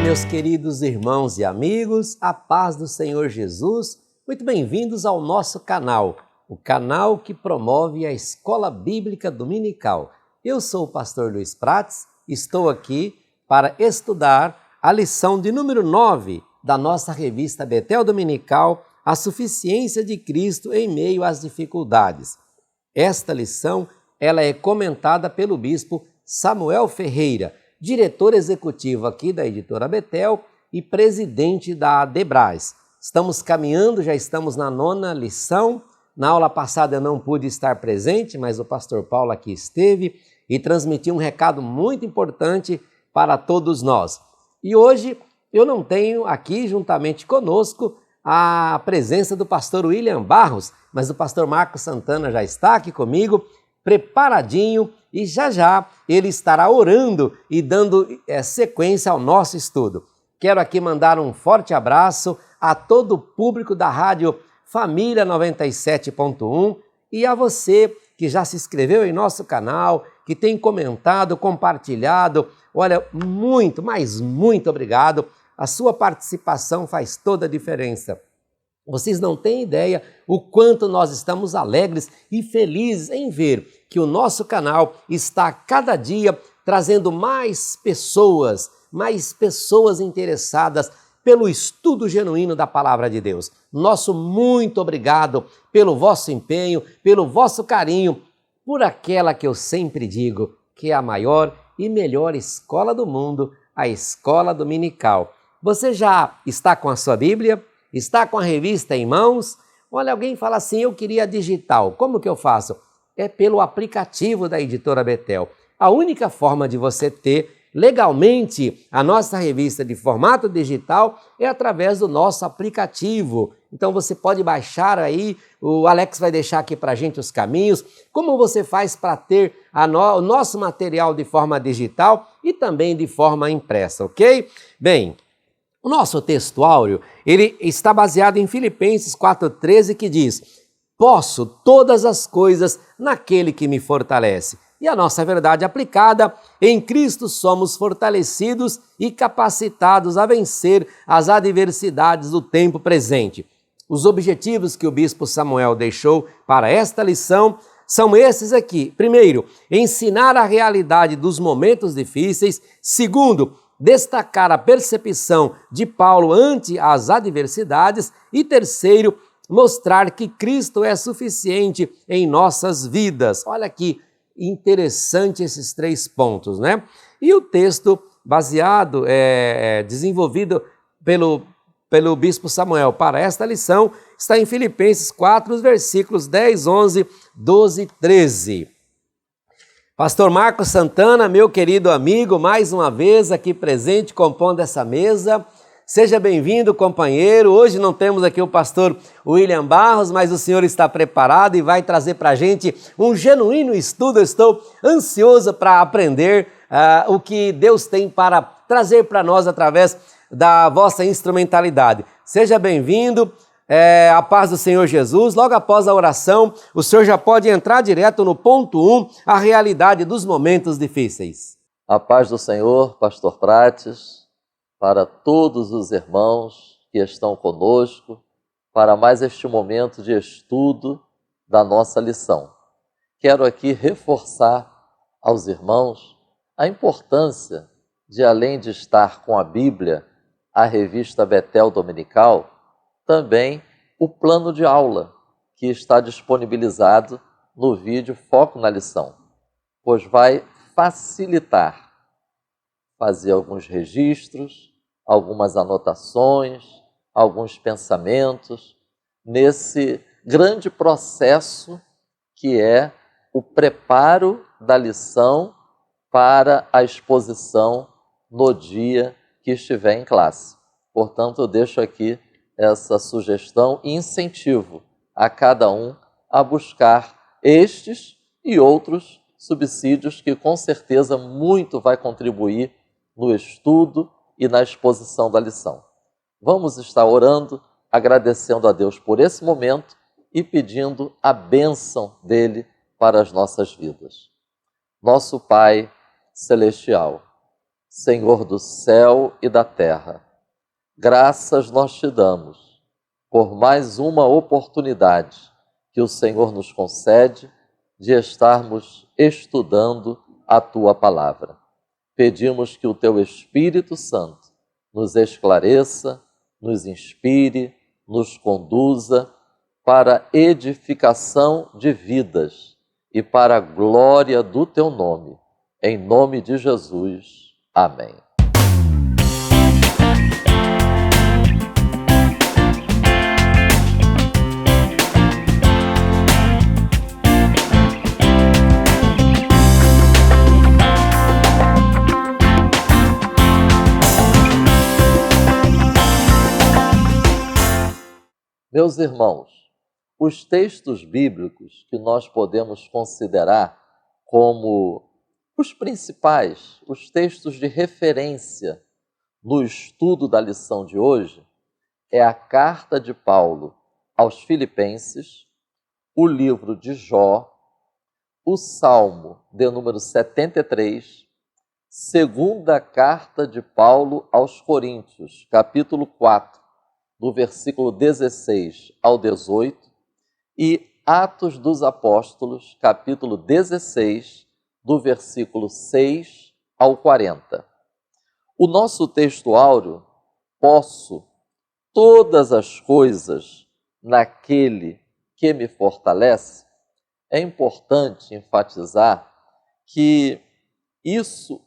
meus queridos irmãos e amigos, a paz do Senhor Jesus, muito bem-vindos ao nosso canal, o canal que promove a Escola Bíblica Dominical. Eu sou o pastor Luiz Prates, estou aqui para estudar a lição de número 9 da nossa revista Betel Dominical, A Suficiência de Cristo em Meio às Dificuldades. Esta lição ela é comentada pelo bispo Samuel Ferreira, diretor executivo aqui da editora Betel e presidente da ADEBRAS. Estamos caminhando, já estamos na 9ª lição. Na aula passada eu não pude estar presente, mas o pastor Paulo aqui esteve e transmitiu um recado muito importante para todos nós. E hoje eu não tenho aqui juntamente conosco a presença do pastor William Barros, mas o pastor Marcos Santana já está aqui comigo, preparadinho, e já ele estará orando e dando sequência ao nosso estudo. Quero aqui mandar um forte abraço a todo o público da Rádio Família 97.1 e a você que já se inscreveu em nosso canal, que tem comentado, compartilhado. Olha, muito, mas muito obrigado. A sua participação faz toda a diferença. Vocês não têm ideia o quanto nós estamos alegres e felizes em ver que o nosso canal está cada dia trazendo mais pessoas interessadas pelo estudo genuíno da Palavra de Deus. Nosso muito obrigado pelo vosso empenho, pelo vosso carinho, por aquela que eu sempre digo que é a maior e melhor escola do mundo, a Escola Dominical. Você já está com a sua Bíblia? Está com a revista em mãos? Olha, alguém fala assim, eu queria digital. Como que eu faço? É pelo aplicativo da editora Betel. A única forma de você ter legalmente a nossa revista de formato digital é através do nosso aplicativo. Então você pode baixar aí, o Alex vai deixar aqui para a gente os caminhos, como você faz para ter o nosso material de forma digital e também de forma impressa, ok? Bem, o nosso textuário, ele está baseado em Filipenses 4,13, que diz: posso todas as coisas naquele que me fortalece. E a nossa verdade aplicada, em Cristo somos fortalecidos e capacitados a vencer as adversidades do tempo presente. Os objetivos que o bispo Samuel deixou para esta lição são esses aqui. Primeiro, ensinar a realidade dos momentos difíceis. Segundo, destacar a percepção de Paulo ante as adversidades. E terceiro, mostrar que Cristo é suficiente em nossas vidas. Olha que interessante esses 3 pontos, né? E o texto baseado, desenvolvido pelo bispo Samuel para esta lição, está em Filipenses 4, os versículos 10, 11, 12 e 13. Pastor Marcos Santana, meu querido amigo, mais uma vez aqui presente, compondo essa mesa. Seja bem-vindo, companheiro. Hoje não temos aqui o pastor William Barros, mas o senhor está preparado e vai trazer para a gente um genuíno estudo. Eu estou ansioso para aprender o que Deus tem para trazer para nós através da vossa instrumentalidade. Seja bem-vindo. A paz do Senhor Jesus. Logo após a oração, o senhor já pode entrar direto no ponto 1, a realidade dos momentos difíceis. A paz do Senhor, pastor Prates, para todos os irmãos que estão conosco, para mais este momento de estudo da nossa lição. Quero aqui reforçar aos irmãos a importância de, além de estar com a Bíblia, a revista Betel Dominical, também o plano de aula, que está disponibilizado no vídeo Foco na Lição, pois vai facilitar fazer alguns registros, algumas anotações, alguns pensamentos, nesse grande processo que é o preparo da lição para a exposição no dia que estiver em classe. Portanto, eu deixo aqui essa sugestão e incentivo a cada um a buscar estes e outros subsídios que com certeza muito vai contribuir no estudo e na exposição da lição. Vamos estar orando, agradecendo a Deus por esse momento e pedindo a bênção dele para as nossas vidas. Nosso Pai Celestial, Senhor do céu e da terra, graças nós te damos por mais uma oportunidade que o Senhor nos concede de estarmos estudando a tua palavra. Pedimos que o teu Espírito Santo nos esclareça, nos inspire, nos conduza para a edificação de vidas e para a glória do teu nome. Em nome de Jesus. Amém. Meus irmãos, os textos bíblicos que nós podemos considerar como os principais, os textos de referência no estudo da lição de hoje, é a carta de Paulo aos Filipenses, o livro de Jó, o Salmo de número 73, segunda carta de Paulo aos Coríntios, capítulo 4, do versículo 16 ao 18, e Atos dos Apóstolos, capítulo 16, do versículo 6 ao 40. O nosso texto áureo, posso todas as coisas naquele que me fortalece, é importante enfatizar que isso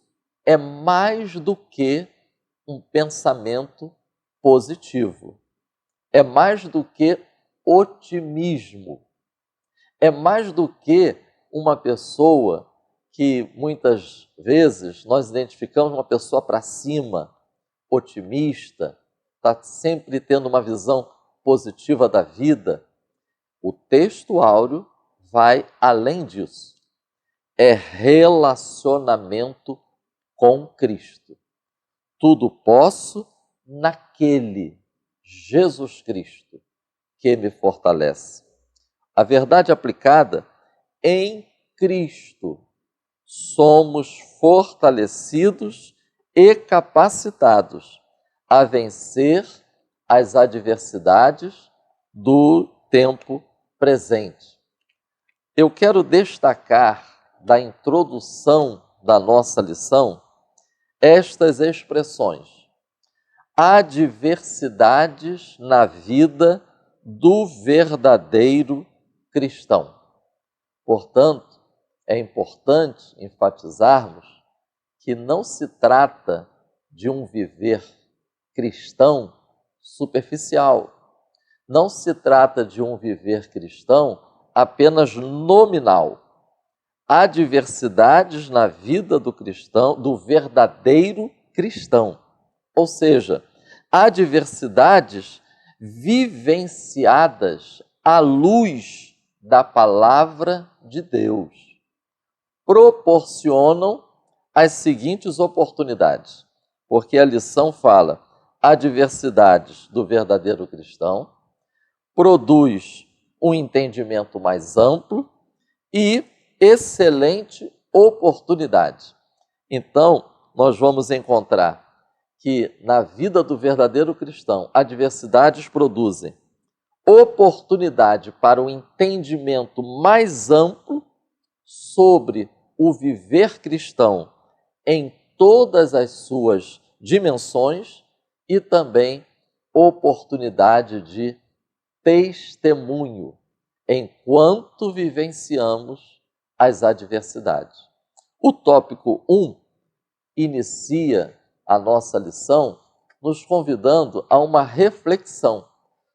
é mais do que um pensamento positivo, é mais do que otimismo, é mais do que uma pessoa que muitas vezes nós identificamos uma pessoa para cima, otimista, está sempre tendo uma visão positiva da vida. O texto áureo vai além disso. É relacionamento com Cristo. Tudo posso naquele Jesus Cristo que me fortalece. A verdade aplicada, em Cristo somos fortalecidos e capacitados a vencer as adversidades do tempo presente. Eu quero destacar da introdução da nossa lição estas expressões: adversidades na vida do verdadeiro cristão. Portanto, é importante enfatizarmos que não se trata de um viver cristão superficial. Não se trata de um viver cristão apenas nominal. Há adversidades na vida do cristão, do verdadeiro cristão. Ou seja, há adversidades vivenciadas à luz da palavra de Deus. Proporcionam as seguintes oportunidades, porque a lição fala adversidades do verdadeiro cristão, produz um entendimento mais amplo e excelente oportunidade. Então, nós vamos encontrar que na vida do verdadeiro cristão, adversidades produzem oportunidade para um entendimento mais amplo sobre o viver cristão em todas as suas dimensões e também oportunidade de testemunho enquanto vivenciamos as adversidades. O tópico 1 inicia a nossa lição nos convidando a uma reflexão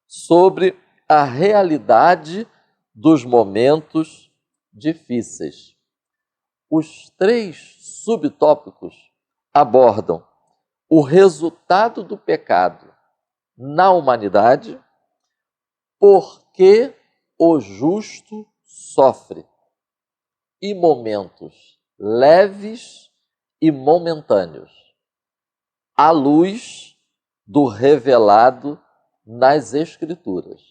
sobre a realidade dos momentos difíceis. Os 3 subtópicos abordam o resultado do pecado na humanidade, por que o justo sofre, e momentos leves e momentâneos, à luz do revelado nas Escrituras.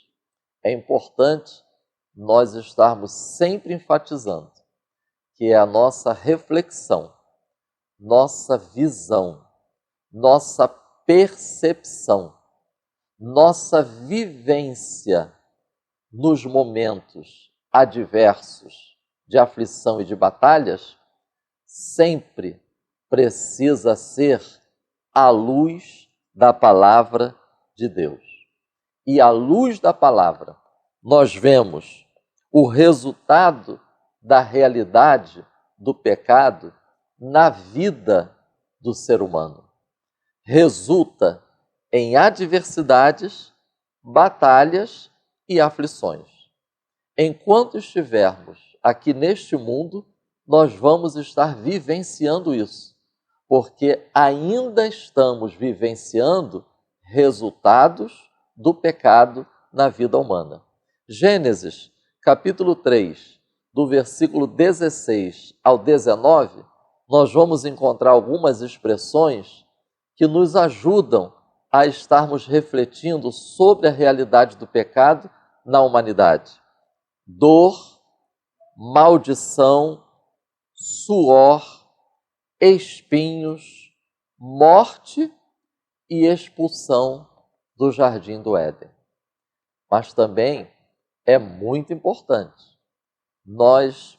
É importante nós estarmos sempre enfatizando que é a nossa reflexão nossa visão, nossa percepção, nossa vivência nos momentos adversos de aflição e de batalhas sempre precisa ser à luz da palavra de Deus. E à luz da palavra, nós vemos o resultado da realidade do pecado na vida do ser humano. Resulta em adversidades, batalhas e aflições. Enquanto estivermos aqui neste mundo, nós vamos estar vivenciando isso, porque ainda estamos vivenciando resultados do pecado na vida humana. Gênesis, capítulo 3, do versículo 16 ao 19, nós vamos encontrar algumas expressões que nos ajudam a estarmos refletindo sobre a realidade do pecado na humanidade. Dor, maldição, suor, espinhos, morte e expulsão do jardim do Éden. Mas também é muito importante nós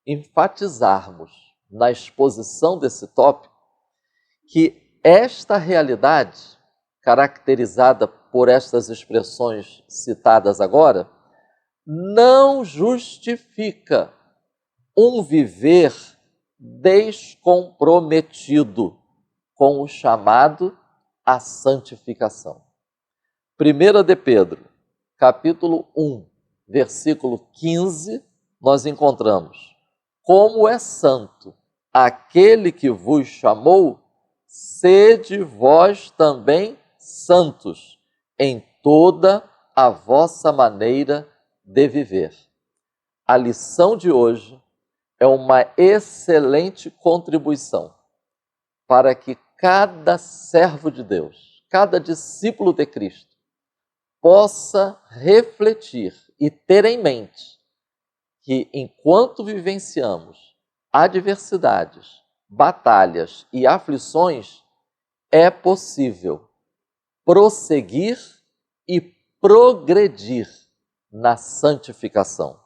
enfatizarmos na exposição desse tópico que esta realidade, caracterizada por estas expressões citadas agora, não justifica um viver descomprometido com o chamado à santificação. 1 de Pedro, capítulo 1, versículo 15, nós encontramos: como é santo aquele que vos chamou, sede vós também santos em toda a vossa maneira de viver. A lição de hoje é uma excelente contribuição para que cada servo de Deus, cada discípulo de Cristo, possa refletir e ter em mente que, enquanto vivenciamos adversidades, batalhas e aflições, é possível prosseguir e progredir na santificação.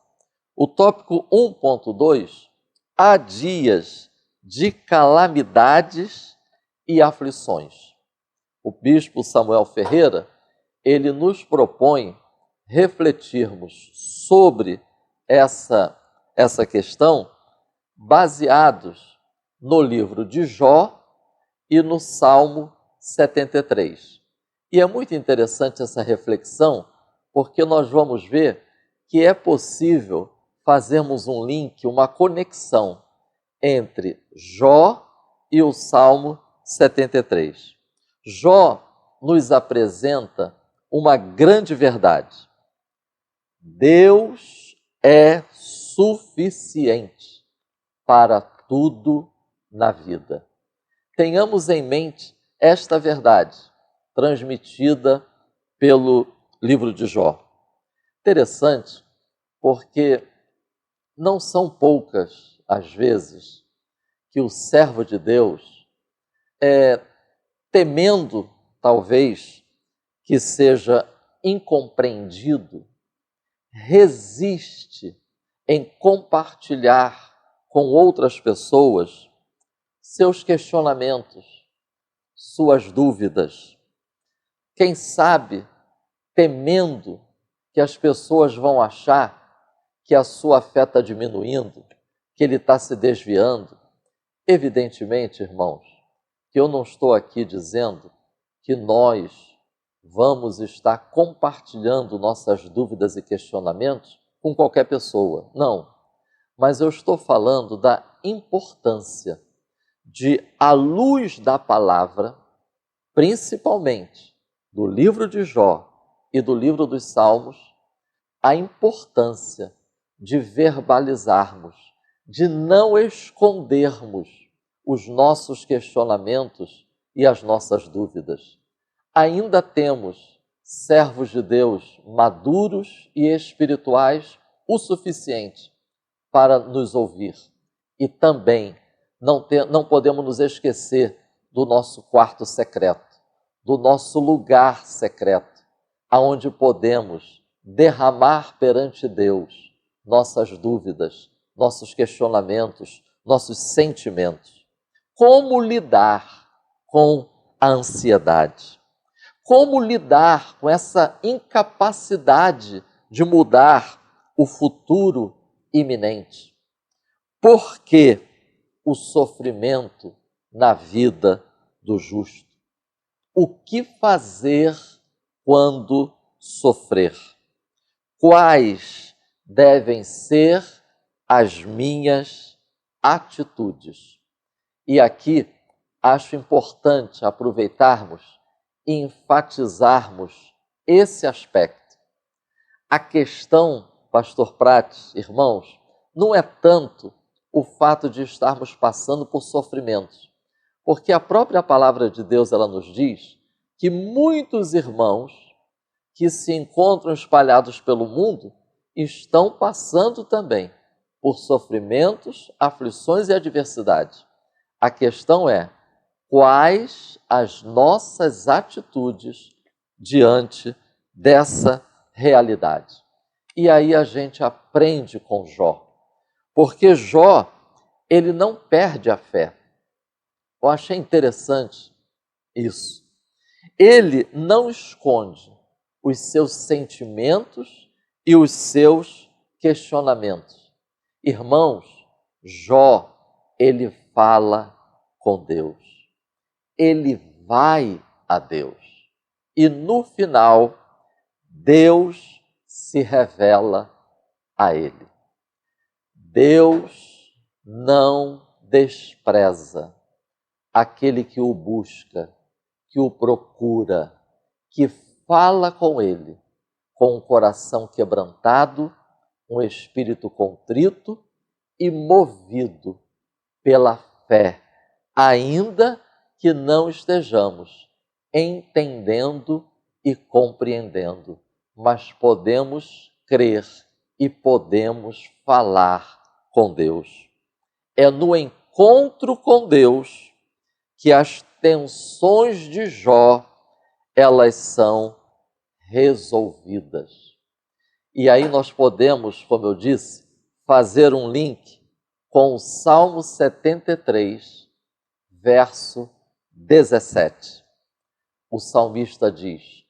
O tópico 1.2, há dias de calamidades e aflições. O bispo Samuel Ferreira, ele nos propõe refletirmos sobre essa questão baseados no livro de Jó e no Salmo 73. E é muito interessante essa reflexão, porque nós vamos ver que é possível fazermos um link, uma conexão entre Jó e o Salmo 73. Jó nos apresenta uma grande verdade. Deus é suficiente para tudo na vida. Tenhamos em mente esta verdade, transmitida pelo livro de Jó. Interessante, porque não são poucas as vezes que o servo de Deus, temendo talvez que seja incompreendido, resiste em compartilhar com outras pessoas seus questionamentos, suas dúvidas. Quem sabe, temendo que as pessoas vão achar que a sua fé está diminuindo, que ele está se desviando. Evidentemente, irmãos, que eu não estou aqui dizendo que nós vamos estar compartilhando nossas dúvidas e questionamentos com qualquer pessoa. Não. Mas eu estou falando da importância de, à luz da palavra, principalmente do livro de Jó e do livro dos Salmos, a importância de verbalizarmos, de não escondermos os nossos questionamentos e as nossas dúvidas. Ainda temos servos de Deus maduros e espirituais o suficiente para nos ouvir e também não podemos nos esquecer do nosso quarto secreto, do nosso lugar secreto, aonde podemos derramar perante Deus nossas dúvidas, nossos questionamentos, nossos sentimentos. Como lidar com a ansiedade? Como lidar com essa incapacidade de mudar o futuro iminente? Por que o sofrimento na vida do justo? O que fazer quando sofrer? Quais devem ser as minhas atitudes? E aqui acho importante aproveitarmos e enfatizarmos esse aspecto. A questão, pastor Prates, irmãos, não é tanto o fato de estarmos passando por sofrimentos, porque a própria palavra de Deus ela nos diz que muitos irmãos que se encontram espalhados pelo mundo estão passando também por sofrimentos, aflições e adversidade. A questão é: quais as nossas atitudes diante dessa realidade? E aí a gente aprende com Jó, porque Jó, ele não perde a fé. Eu achei interessante isso. Ele não esconde os seus sentimentos e os seus questionamentos. Irmãos, Jó, ele fala com Deus. Ele vai a Deus. E no final, Deus se revela a ele. Deus não despreza aquele que o busca, que o procura, que fala com ele, com um coração quebrantado, um espírito contrito e movido pela fé, ainda que não estejamos entendendo e compreendendo, mas podemos crer e podemos falar com Deus. É no encontro com Deus que as tensões de Jó, elas são resolvidas. E aí nós podemos, como eu disse, fazer um link com o Salmo 73, verso 17. O salmista diz: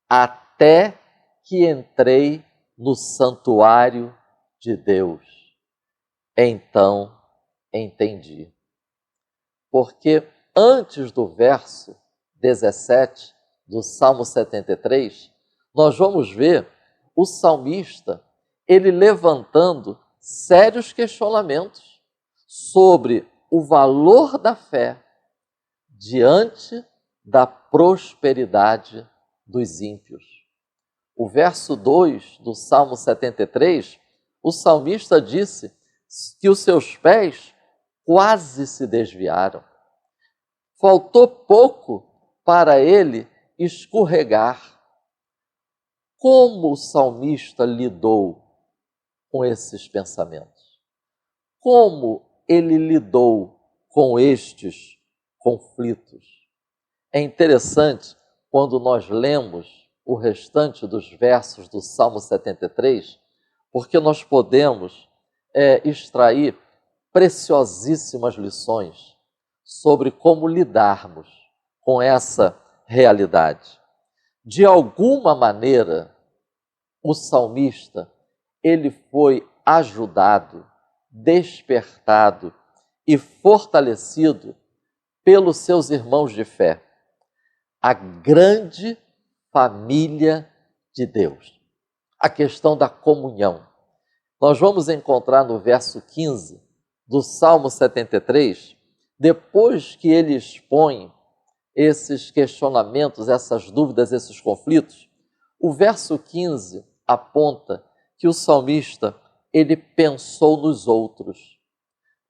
até que entrei no santuário de Deus, então entendi. Porque antes do verso 17 do Salmo 73, nós vamos ver o salmista, ele levantando sérios questionamentos sobre o valor da fé diante da prosperidade dos ímpios. O verso 2 do Salmo 73, o salmista disse que os seus pés quase se desviaram. Faltou pouco para ele escorregar. Como o salmista lidou com esses pensamentos? Como ele lidou com estes conflitos? É interessante quando nós lemos o restante dos versos do Salmo 73, porque nós podemos extrair preciosíssimas lições sobre como lidarmos com essa realidade. De alguma maneira, o salmista, ele foi ajudado, despertado e fortalecido pelos seus irmãos de fé, a grande família de Deus. A questão da comunhão. Nós vamos encontrar no verso 15 do Salmo 73, depois que ele expõe esses questionamentos, essas dúvidas, esses conflitos, o verso 15 aponta que o salmista, ele pensou nos outros.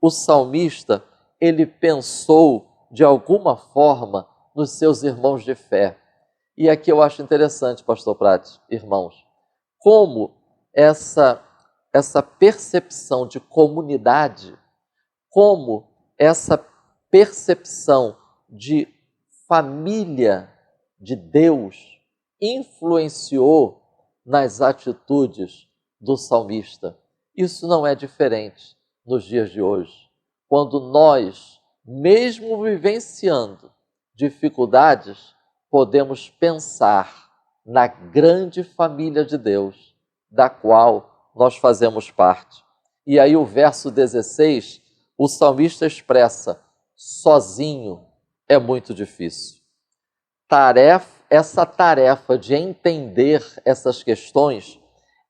O salmista, ele pensou de alguma forma nos seus irmãos de fé. E aqui eu acho interessante, pastor Prates, irmãos, como essa percepção de comunidade, como essa percepção de família de Deus influenciou nas atitudes do salmista. Isso não é diferente nos dias de hoje. Quando nós, mesmo vivenciando dificuldades, podemos pensar na grande família de Deus, da qual nós fazemos parte. E aí o verso 16, o salmista expressa: sozinho é muito difícil. Essa tarefa de entender essas questões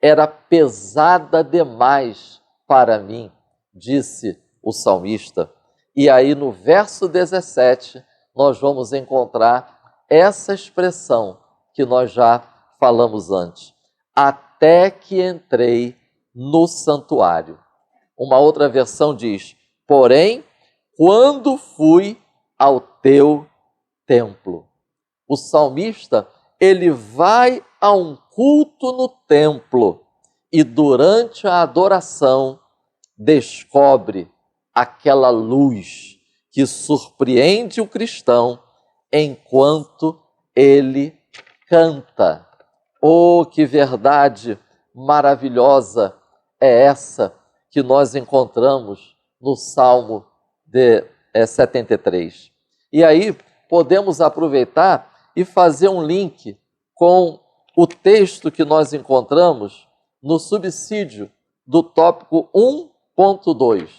era pesada demais para mim, disse o salmista. E aí no verso 17, nós vamos encontrar essa expressão que nós já falamos antes: até que entrei no santuário. Uma outra versão diz: porém, quando fui ao teu templo. O salmista, ele vai a um culto no templo e durante a adoração descobre aquela luz que surpreende o cristão enquanto ele canta. Oh, que verdade maravilhosa é essa que nós encontramos no Salmo 73. E aí podemos aproveitar e fazer um link com o texto que nós encontramos no subsídio do tópico 1.2.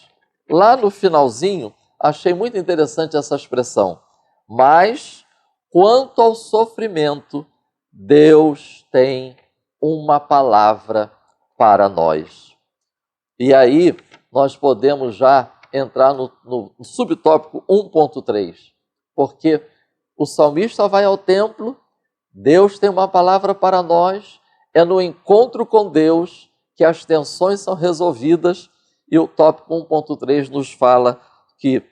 Lá no finalzinho, achei muito interessante essa expressão: mas, quanto ao sofrimento, Deus tem uma palavra para nós. E aí, nós podemos já entrar no subtópico 1.3, porque o salmista vai ao templo, Deus tem uma palavra para nós, é no encontro com Deus que as tensões são resolvidas, e o tópico 1.3 nos fala que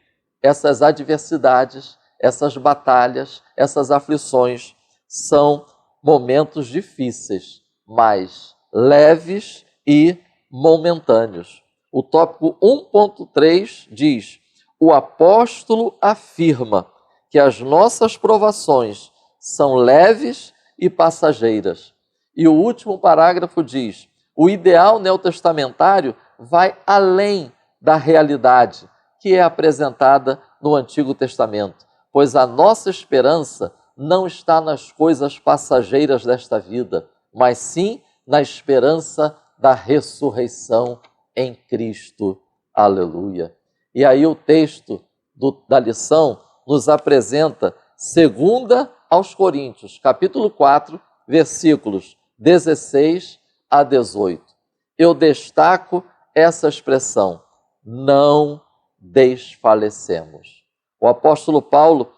essas adversidades, essas batalhas, essas aflições são momentos difíceis, mas leves e momentâneos. O tópico 1.3 diz: o apóstolo afirma que as nossas provações são leves e passageiras. E o último parágrafo diz: o ideal neotestamentário vai além da realidade que é apresentada no Antigo Testamento, pois a nossa esperança não está nas coisas passageiras desta vida, mas sim na esperança da ressurreição em Cristo. Aleluia! E aí o texto da lição nos apresenta 2 aos Coríntios, capítulo 4, versículos 16 a 18. Eu destaco essa expressão: não desfalecemos. O apóstolo Paulo,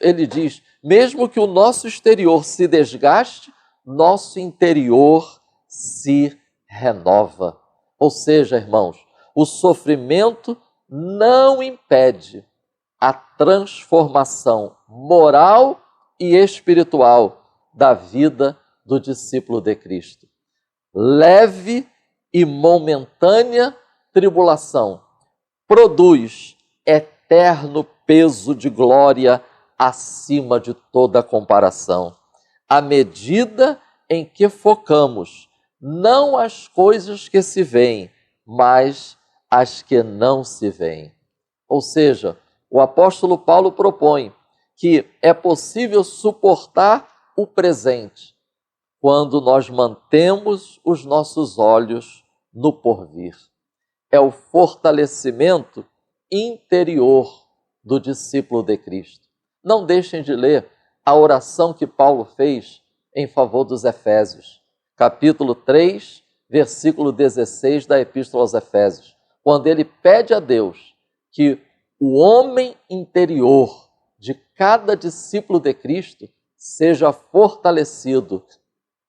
ele diz, mesmo que o nosso exterior se desgaste, nosso interior se renova. Ou seja, irmãos, o sofrimento não impede a transformação moral e espiritual da vida do discípulo de Cristo. Leve e momentânea tribulação produz eterno peso de glória acima de toda comparação, à medida em que focamos não as coisas que se veem, mas as que não se veem. Ou seja, o apóstolo Paulo propõe que é possível suportar o presente quando nós mantemos os nossos olhos no porvir. É o fortalecimento interior do discípulo de Cristo. Não deixem de ler a oração que Paulo fez em favor dos Efésios, capítulo 3, versículo 16 da Epístola aos Efésios, quando ele pede a Deus que o homem interior de cada discípulo de Cristo seja fortalecido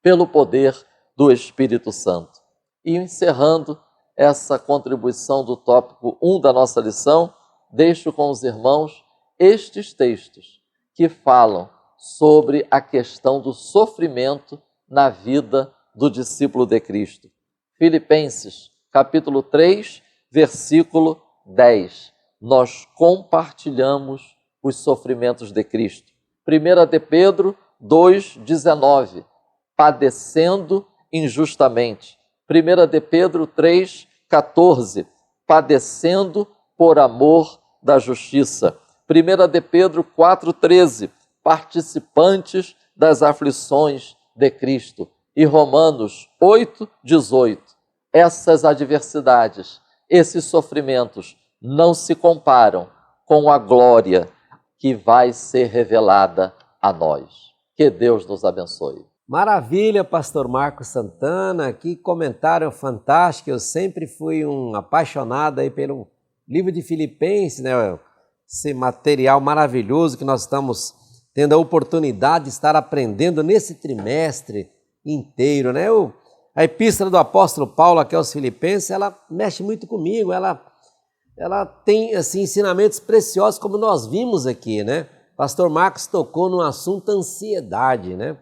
pelo poder do Espírito Santo. E encerrando essa contribuição do tópico 1 da nossa lição, deixo com os irmãos estes textos que falam sobre a questão do sofrimento na vida do discípulo de Cristo. Filipenses, capítulo 3, versículo 10. nós compartilhamos os sofrimentos de Cristo. 1 de Pedro 2,19, padecendo injustamente. 1 de Pedro 3,14, padecendo por amor da justiça. 1 de Pedro 4,13, participantes das aflições de Cristo. E Romanos 8,18. Essas adversidades, esses sofrimentos não se comparam com a glória que vai ser revelada a nós. Que Deus nos abençoe. Maravilha, pastor Marcos Santana, que comentário fantástico. Eu sempre fui um apaixonado aí pelo livro de Filipenses, né? Esse material maravilhoso que nós estamos tendo a oportunidade de estar aprendendo nesse trimestre inteiro, né? A epístola do apóstolo Paulo aqui aos Filipenses, ela mexe muito comigo, ela tem assim, ensinamentos preciosos como nós vimos aqui, né? Pastor Marcos tocou no assunto ansiedade, né?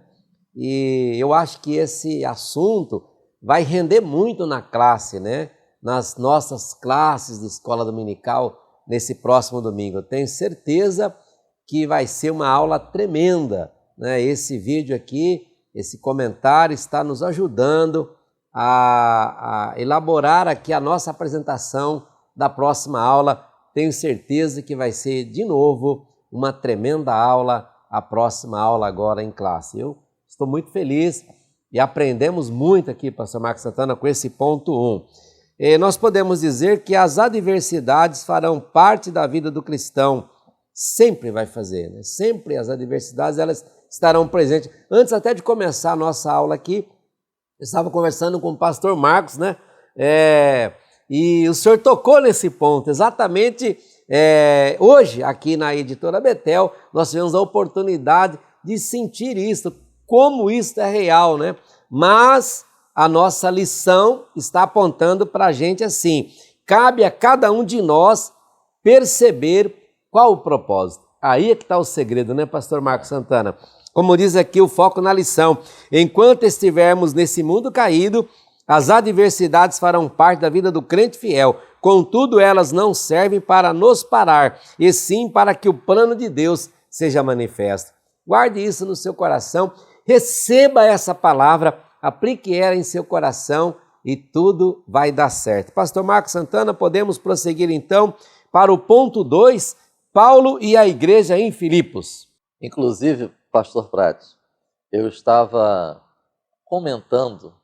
E eu acho que esse assunto vai render muito na classe, né? Nas nossas classes de escola dominical nesse próximo domingo. Eu tenho certeza que vai ser uma aula tremenda, né? Esse vídeo aqui, esse comentário está nos ajudando a elaborar aqui a nossa apresentação da próxima aula. Tenho certeza que vai ser de novo uma tremenda aula, a próxima aula agora em classe. Eu estou muito feliz e aprendemos muito aqui, pastor Marcos Santana, com esse ponto 1. Nós podemos dizer que as adversidades farão parte da vida do cristão. Sempre vai fazer, né? Sempre as adversidades elas estarão presentes. Antes até de começar a nossa aula aqui, eu estava conversando com o pastor Marcos, né? E o senhor tocou nesse ponto, exatamente hoje aqui na Editora Betel, nós tivemos a oportunidade de sentir isso, como isso é real, né? Mas a nossa lição está apontando para a gente assim, cabe a cada um de nós perceber qual o propósito. Aí é que está o segredo, né, pastor Marcos Santana? Como diz aqui o foco na lição, enquanto estivermos nesse mundo caído, as adversidades farão parte da vida do crente fiel, contudo elas não servem para nos parar, e sim para que o plano de Deus seja manifesto. Guarde isso no seu coração, receba essa palavra, aplique ela em seu coração e tudo vai dar certo. Pastor Marcos Santana, podemos prosseguir então para o ponto 2, Paulo e a igreja em Filipos. Inclusive, pastor Prates, eu estava comentando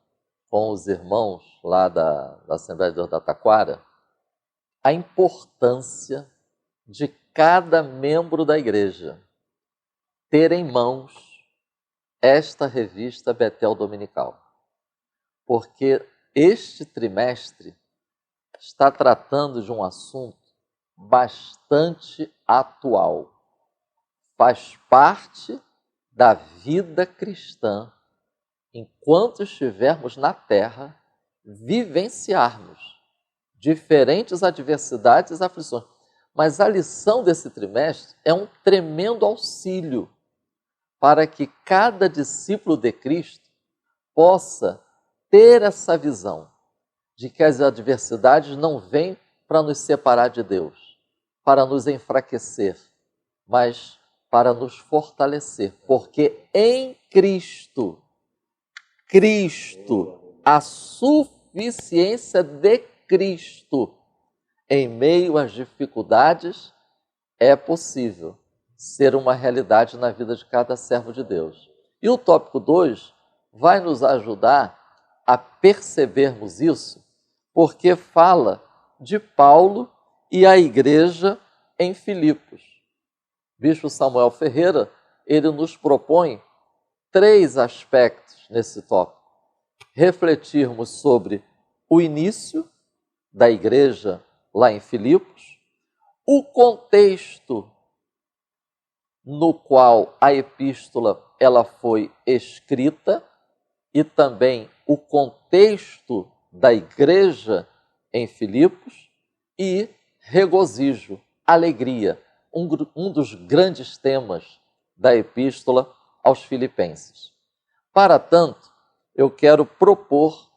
com os irmãos lá da Assembleia de Deus da Taquara a importância de cada membro da igreja ter em mãos esta revista Betel Dominical, porque este trimestre está tratando de um assunto bastante atual. Faz parte da vida cristã, enquanto estivermos na terra, vivenciarmos diferentes adversidades e aflições. Mas a lição desse trimestre é um tremendo auxílio para que cada discípulo de Cristo possa ter essa visão de que as adversidades não vêm para nos separar de Deus, para nos enfraquecer, mas para nos fortalecer, porque em Cristo, a suficiência de Cristo em meio às dificuldades é possível ser uma realidade na vida de cada servo de Deus. E o tópico 2 vai nos ajudar a percebermos isso, porque fala de Paulo e a igreja em Filipos. Bispo Samuel Ferreira, ele nos propõe 3 aspectos nesse tópico. Refletirmos sobre o início da igreja lá em Filipos, o contexto no qual a epístola ela foi escrita e também o contexto da igreja em Filipos e regozijo, alegria, um dos grandes temas da epístola aos Filipenses. Para tanto, eu quero propor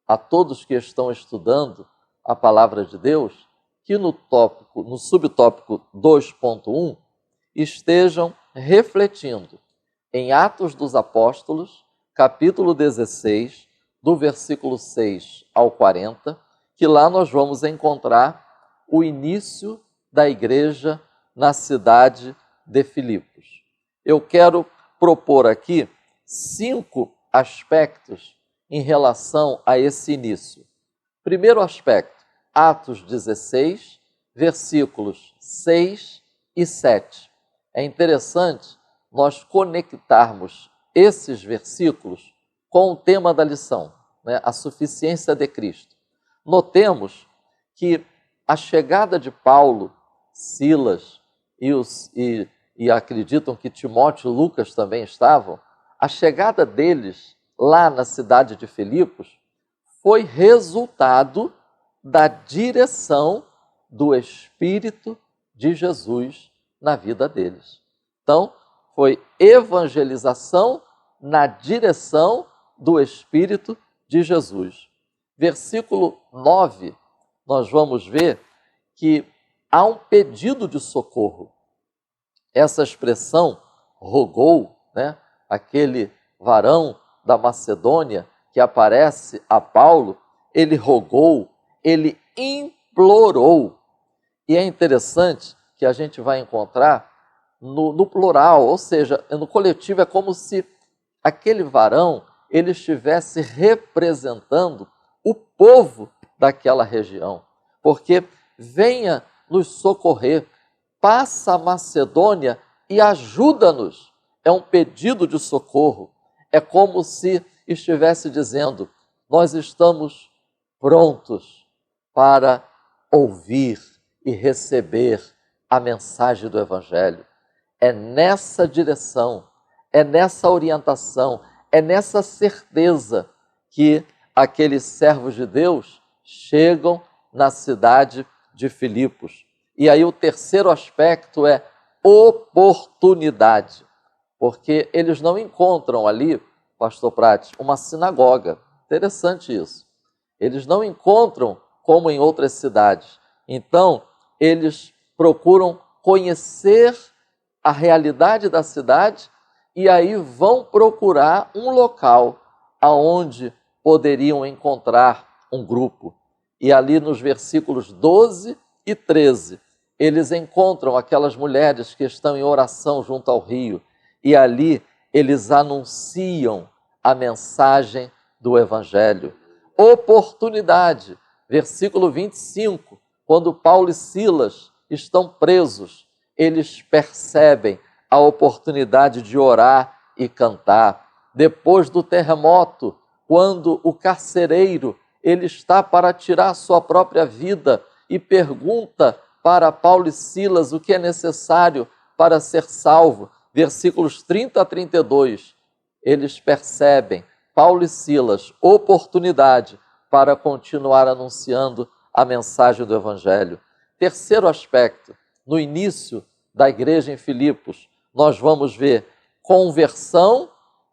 a todos que estão estudando a palavra de Deus que no subtópico 2.1, estejam refletindo em Atos dos Apóstolos, capítulo 16, do versículo 6 ao 40, que lá nós vamos encontrar o início da igreja na cidade de Filipos. Eu quero propor aqui 5 aspectos em relação a esse início. Primeiro aspecto, Atos 16, versículos 6 e 7. É interessante nós conectarmos esses versículos com o tema da lição, né? A suficiência de Cristo. Notemos que a chegada de Paulo, Silas e acreditam que Timóteo e Lucas também estavam, a chegada deles lá na cidade de Filipos foi resultado da direção do Espírito de Jesus na vida deles. Então, foi evangelização na direção do Espírito de Jesus. Versículo 9, nós vamos ver que há um pedido de socorro. Essa expressão, rogou, né? Aquele varão da Macedônia que aparece a Paulo, ele rogou, ele implorou. E é interessante que a gente vai encontrar no plural, ou seja, no coletivo, é como se aquele varão ele estivesse representando o povo daquela região. Porque venha nos socorrer, passa a Macedônia e ajuda-nos. É um pedido de socorro. É como se estivesse dizendo, nós estamos prontos para ouvir e receber a mensagem do Evangelho. É nessa direção, é nessa orientação, é nessa certeza que aqueles servos de Deus chegam na cidade de Filipos. E aí o terceiro aspecto é oportunidade, porque eles não encontram ali, pastor Prates, uma sinagoga. Interessante isso. Eles não encontram como em outras cidades. Então, eles procuram conhecer a realidade da cidade e aí vão procurar um local aonde poderiam encontrar um grupo. E ali nos versículos 12 e 13, eles encontram aquelas mulheres que estão em oração junto ao rio e ali eles anunciam a mensagem do Evangelho. Oportunidade, versículo 25, quando Paulo e Silas estão presos, eles percebem a oportunidade de orar e cantar. Depois do terremoto, quando o carcereiro ele está para tirar sua própria vida e pergunta para Paulo e Silas o que é necessário para ser salvo, versículos 30 a 32, eles percebem, Paulo e Silas, oportunidade para continuar anunciando a mensagem do Evangelho. Terceiro aspecto, no início da igreja em Filipos, nós vamos ver conversão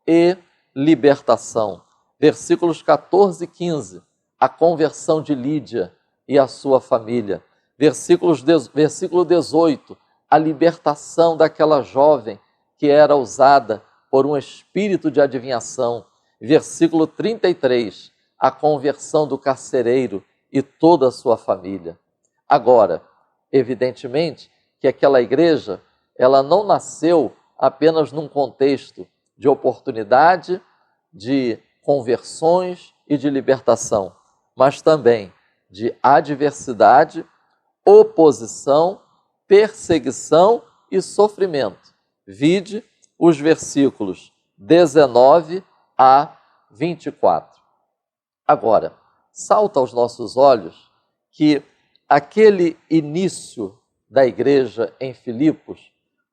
e libertação. Versículos 14 e 15, a conversão de Lídia e a sua família. Versículo 18, a libertação daquela jovem que era usada por um espírito de adivinhação. Versículo 33, a conversão do carcereiro e toda a sua família. Agora, evidentemente que aquela igreja, ela não nasceu apenas num contexto de oportunidade, de conversões e de libertação, mas também de adversidade, oposição, perseguição e sofrimento. Vide os versículos 19 a 24. Agora, salta aos nossos olhos que aquele início da igreja em Filipos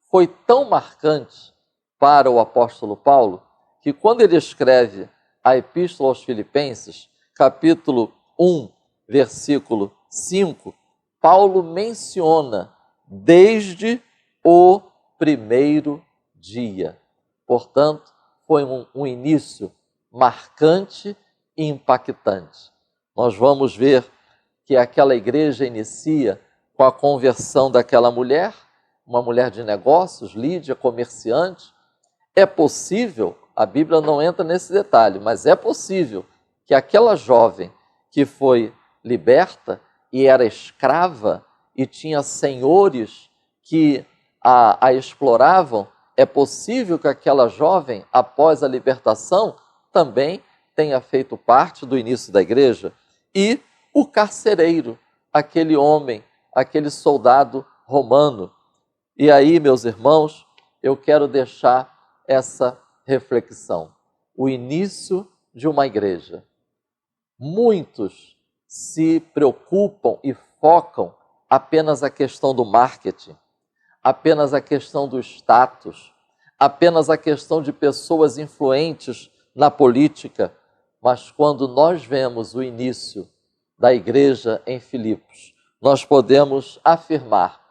foi tão marcante para o apóstolo Paulo que quando ele escreve a Epístola aos Filipenses, capítulo 1, versículo 5, Paulo menciona desde o primeiro dia. Portanto, foi um início marcante e impactante. Nós vamos ver que aquela igreja inicia com a conversão daquela mulher, uma mulher de negócios, Lídia, comerciante. É possível, a Bíblia não entra nesse detalhe, mas é possível que aquela jovem que foi liberta e era escrava e tinha senhores que a exploravam, é possível que aquela jovem, após a libertação, também tenha feito parte do início da igreja. E o carcereiro, aquele homem, aquele soldado romano. E aí, meus irmãos, eu quero deixar essa reflexão. O início de uma igreja. Muitos se preocupam e focam apenas a questão do marketing, apenas a questão do status, apenas a questão de pessoas influentes na política. Mas quando nós vemos o início da igreja em Filipos, nós podemos afirmar,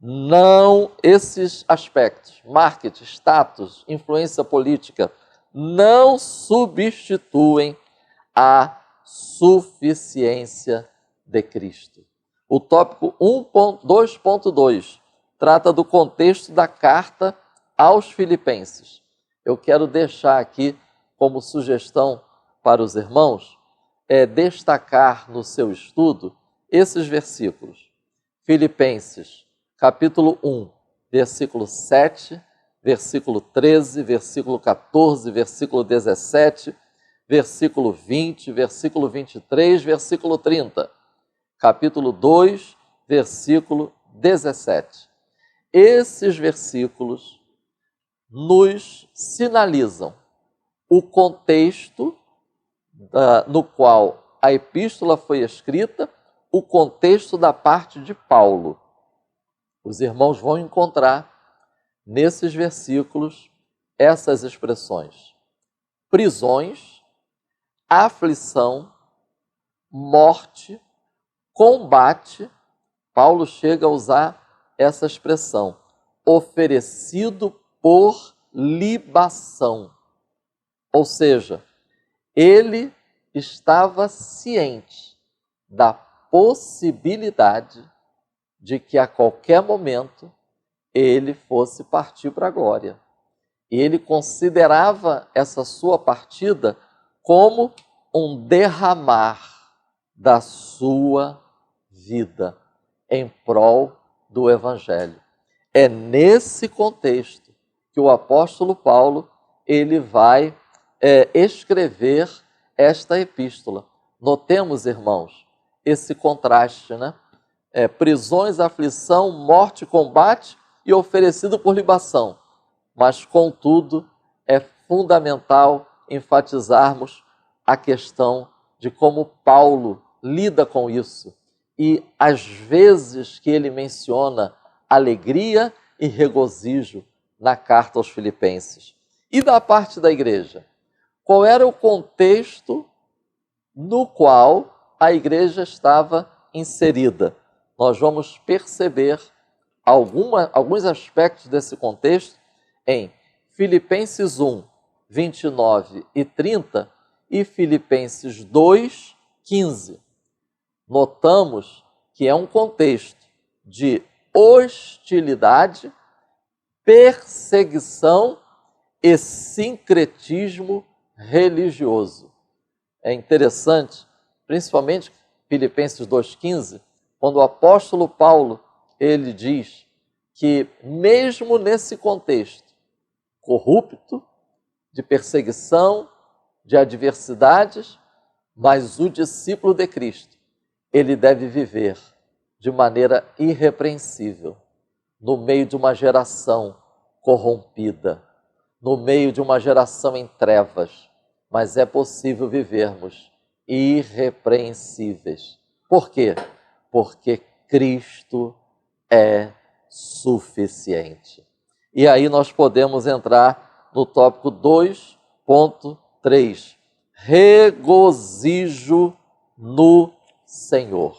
não esses aspectos, marketing, status, influência política, não substituem a suficiência de Cristo. O tópico 2.2 trata do contexto da carta aos Filipenses. Eu quero deixar aqui como sugestão para os irmãos, destacar no seu estudo esses versículos. Filipenses, capítulo 1, versículo 7, versículo 13, versículo 14, versículo 17, versículo 20, versículo 23, versículo 30. Capítulo 2, versículo 17. Esses versículos nos sinalizam o contexto no qual a epístola foi escrita, o contexto da parte de Paulo. Os irmãos vão encontrar nesses versículos essas expressões: prisões, aflição, morte, combate. Paulo chega a usar essa expressão, oferecido por libação. Ou seja, ele estava ciente da possibilidade de que a qualquer momento ele fosse partir para a glória. E ele considerava essa sua partida como um derramar da sua vida em prol do Evangelho. É nesse contexto que o apóstolo Paulo ele vai escrever esta epístola. Notemos, irmãos, esse contraste, né? Prisões, aflição, morte, combate e oferecido por libação. Mas, contudo, é fundamental enfatizarmos a questão de como Paulo lida com isso e as vezes que ele menciona alegria e regozijo na carta aos Filipenses. E da parte da igreja? Qual era o contexto no qual a igreja estava inserida? Nós vamos perceber alguns aspectos desse contexto em Filipenses 1, 29 e 30 e Filipenses 2, 15. Notamos que é um contexto de hostilidade, perseguição e sincretismo religioso. É interessante, principalmente Filipenses 2,15, quando o apóstolo Paulo ele diz que mesmo nesse contexto corrupto, de perseguição, de adversidades, mas o discípulo de Cristo, ele deve viver de maneira irrepreensível, no meio de uma geração corrompida, no meio de uma geração em trevas, mas é possível vivermos irrepreensíveis. Por quê? Porque Cristo é suficiente. E aí nós podemos entrar no tópico 2.3, regozijo no Senhor.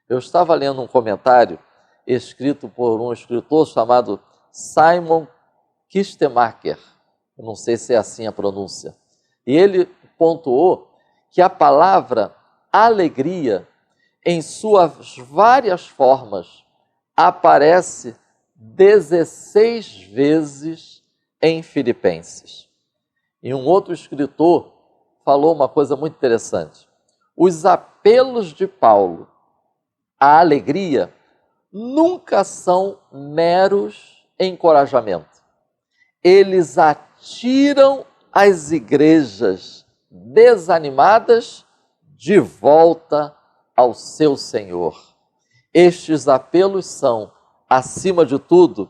Eu estava lendo um comentário escrito por um escritor chamado Simon Kistemaker, eu não sei se é assim a pronúncia, e ele pontuou que a palavra alegria em suas várias formas, aparece 16 vezes em Filipenses. E um outro escritor falou uma coisa muito interessante. Os apelos de Paulo à alegria nunca são meros encorajamentos. Eles atiram as igrejas desanimadas de volta ao seu Senhor. Estes apelos são, acima de tudo,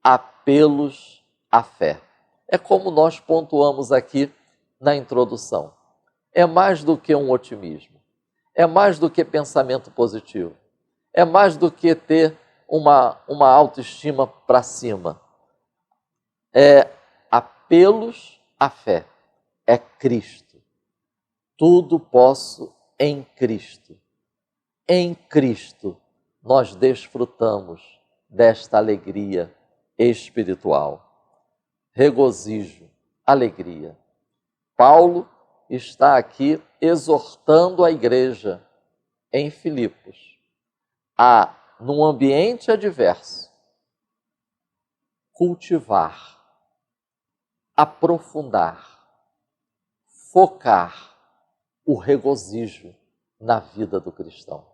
apelos à fé. É como nós pontuamos aqui na introdução. É mais do que um otimismo. É mais do que pensamento positivo. É mais do que ter uma autoestima para cima. É apelos à fé. É Cristo. Tudo posso em Cristo. Em Cristo nós desfrutamos desta alegria espiritual. Regozijo, alegria. Paulo está aqui exortando a igreja em Filipos a, num ambiente adverso, cultivar, aprofundar, focar o regozijo na vida do cristão,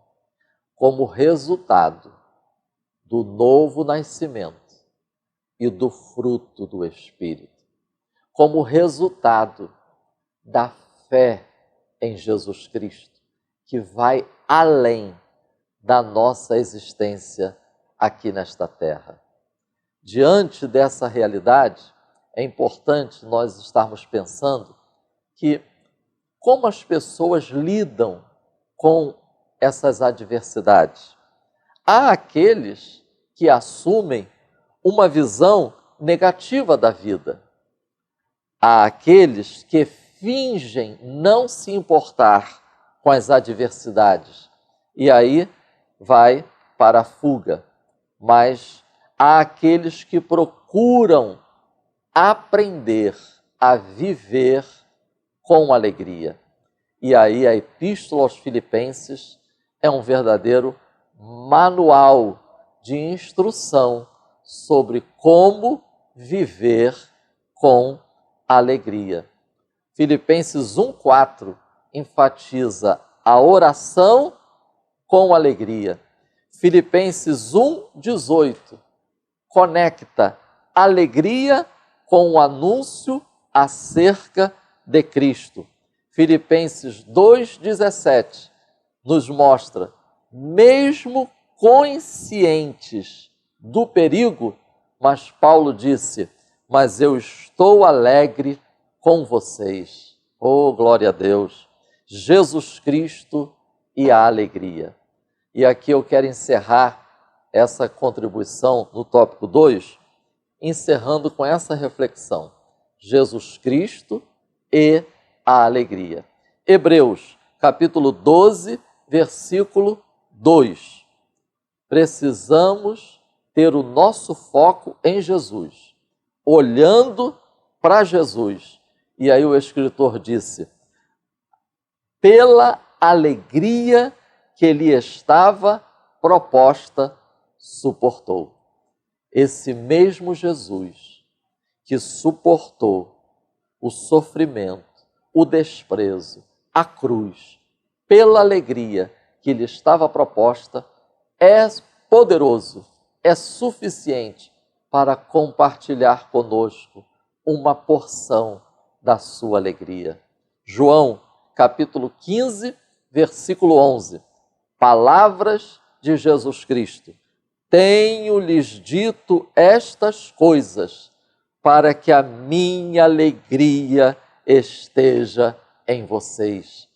como resultado do novo nascimento e do fruto do Espírito, como resultado da fé em Jesus Cristo, que vai além da nossa existência aqui nesta terra. Diante dessa realidade, é importante nós estarmos pensando que como as pessoas lidam com essas adversidades. Há aqueles que assumem uma visão negativa da vida. Há aqueles que fingem não se importar com as adversidades e aí vai para a fuga. Mas há aqueles que procuram aprender a viver com alegria. E aí a Epístola aos Filipenses é um verdadeiro manual de instrução sobre como viver com alegria. Filipenses 1,4 enfatiza a oração com alegria. Filipenses 1,18 conecta alegria com o anúncio acerca de Cristo. Filipenses 2,17 nos mostra, mesmo conscientes do perigo, mas Paulo disse, mas eu estou alegre com vocês. Oh, glória a Deus! Jesus Cristo e a alegria. E aqui eu quero encerrar essa contribuição no tópico 2, encerrando com essa reflexão. Jesus Cristo e a alegria. Hebreus, capítulo 12, versículo 2. Precisamos ter o nosso foco em Jesus, olhando para Jesus. E aí o escritor disse, pela alegria que lhe estava proposta, suportou. Esse mesmo Jesus que suportou o sofrimento, o desprezo, a cruz, pela alegria que lhe estava proposta, é poderoso, é suficiente para compartilhar conosco uma porção da sua alegria. João, capítulo 15, versículo 11. Palavras de Jesus Cristo. Tenho-lhes dito estas coisas para que a minha alegria esteja em vocês